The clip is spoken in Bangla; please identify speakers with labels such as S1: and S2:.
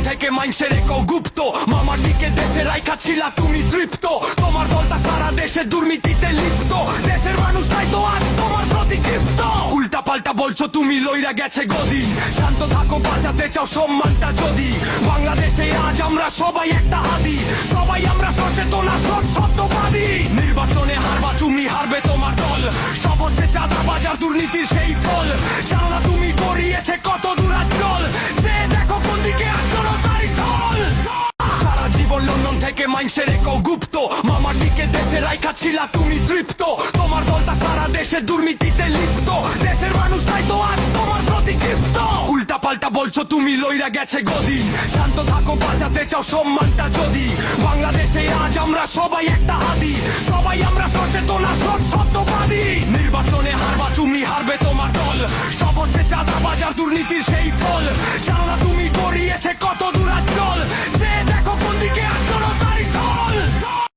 S1: লন্ডন থেকে মাইন্সে রেখো গুপ্ত মামার দিকে দেশে রাইখা ছিলা তুমি তৃপ্ত তোমার দলটা সারা দেশে দুর্নীতিতে লিপ্ত দেশের মানুষ তাই তো আজ তোমার প্রতি ক্ষিপ্ত উল্টা পাল্টা বলছো তুমি লইরা গেছে গদি শান্ত থাকো বাঁচাতে চাও সম্মানটা যদি বাংলাদেশে আজ আমরা সবাই একটা হাদি সবাই আমরা সচেতন আর সত্যবাদী নির্বাচনে হারবা তুমি হারবে তোমার দল সব হচ্ছে চাঁদা বাজার দুর্নীতির সেই ফল জানো না তুমি গড়িয়েছে কত দূরাচল যে দেখো কোন দিকে আচরণ তারই ঢল সারা জীবন লন্ডন থেকে মাইন্সে রেখো গুপ্ত মামার দিকে দেশে রাইখা ছিলা তুমি তৃপ্ত তোমার দলটা সারা দেশে দুর্নীতিতে লিপ্ত দেশের মানুষ তাই তো আজ তোমার প্রতি ক্ষিপ্ত উল্টা পাল্টা বলছো তুমি লইরা গেছে গদি শান্ত থাকো বাঁচাতে চাও সম্মানটা যদি বাংলাদেশে আজ আমরা সবাই একটা হাদি সবাই আমরা সচেতন আর সত্যবাদী নির্বাচনে হারবা তুমি হারবে তোমার দল সব হচ্ছে চাঁদা বাজার দুর্নীতির সেই ফল জানো না তুমি